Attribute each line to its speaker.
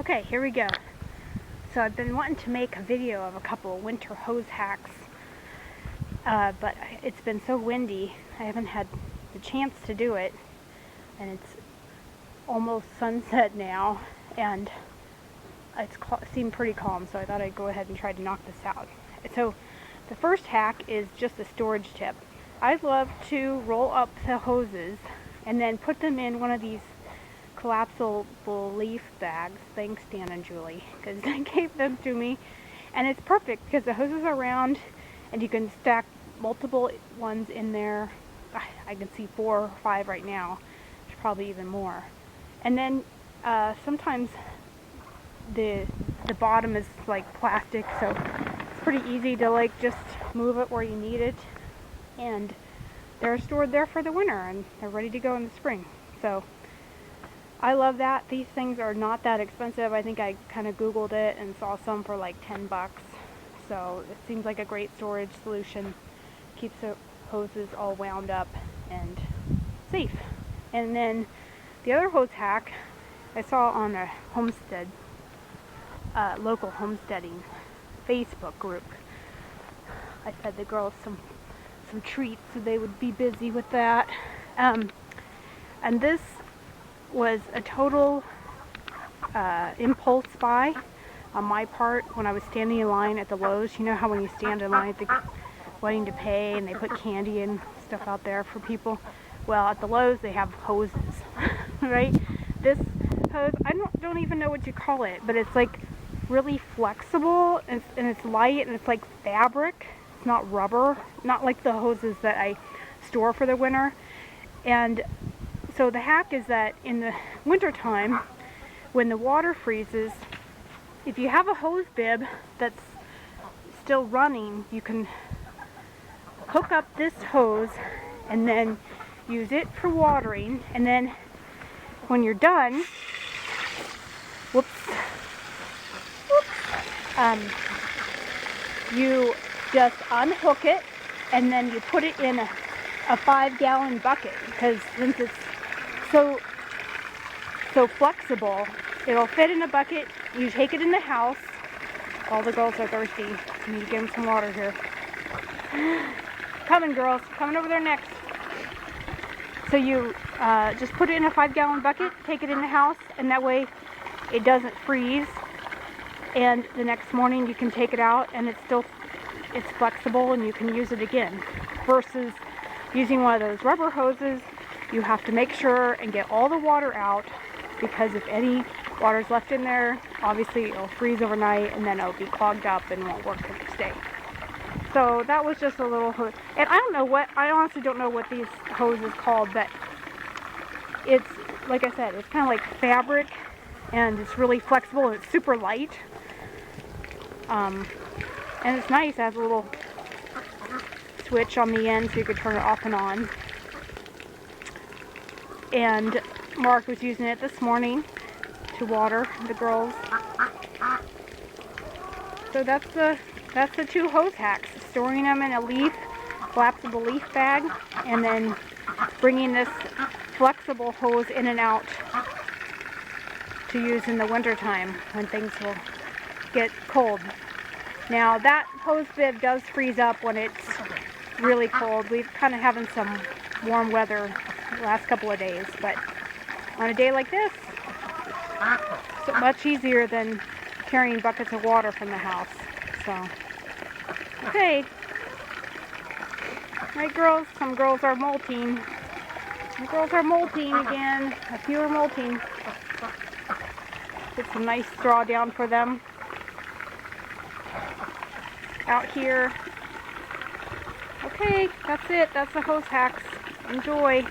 Speaker 1: Okay, here we go. So I've been wanting to make a video of a couple of winter hose hacks, but it's been so windy, I haven't had the chance to do it, and it's almost sunset now, and it's seemed pretty calm, so I thought I'd go ahead and try to knock this out. So the first hack is just a storage tip. I love to roll up the hoses and then put them in one of these collapsible leaf bags. Thanks, Dan and Julie, because they gave them to me, and it's perfect because the hoses are round and you can stack multiple ones in there. I can see 4 or 5 right now. There's probably even more. And then sometimes the bottom is like plastic, so it's pretty easy to like just move it where you need it, and they're stored there for the winter and they're ready to go in the spring. So I love that. These things are not that expensive. I think I kind of Googled it and saw some for like 10 bucks. So it seems like a great storage solution. Keeps the hoses all wound up and safe. And then the other hose hack I saw on a homestead, local homesteading Facebook group. I fed the girls some treats so they would be busy with that. And this was a total impulse buy on my part when I was standing in line at the Lowe's. You know how when you stand in line waiting to pay and they put candy and stuff out there for people? Well, at the Lowe's they have hoses, right? This hose, I don't even know what you call it, but it's like really flexible, and it's light, and it's like fabric. It's not rubber, not like the hoses that I store for the winter. And so the hack is that in the wintertime, when the water freezes, if you have a hose bib that's still running, you can hook up this hose and then use it for watering, and then when you're done, you just unhook it and then you put it in a 5-gallon bucket, because since it's so flexible, it'll fit in a bucket. You take it in the house. All the girls are thirsty. I need to give them some water here. Coming, girls, coming over there next. So you just put it in a 5-gallon bucket, take it in the house, and that way it doesn't freeze, and the next morning you can take it out and it's flexible and you can use it again. Versus using one of those rubber hoses, you have to make sure and get all the water out, because if any water is left in there, obviously it'll freeze overnight and then it'll be clogged up and won't work the next day. So that was just a little hose. And I honestly don't know what these hoses is called, but it's, like I said, it's kind of like fabric, and it's really flexible and it's super light. And it's nice. It has a little switch on the end so you could turn it off and on. And Mark was using it this morning to water the girls. So that's the 2 hose hacks: storing them in a collapsible leaf bag, and then bringing this flexible hose in and out to use in the wintertime when things will get cold. Now that hose bib does freeze up when it's really cold. We've kind of having some warm weather the last couple of days, but on a day like this, it's much easier than carrying buckets of water from the house. So, okay. Right, girls? Some girls are molting. Some girls are molting again. A few are molting. Put some nice straw down for them out here. Okay, that's it. That's the hose hacks. Enjoy.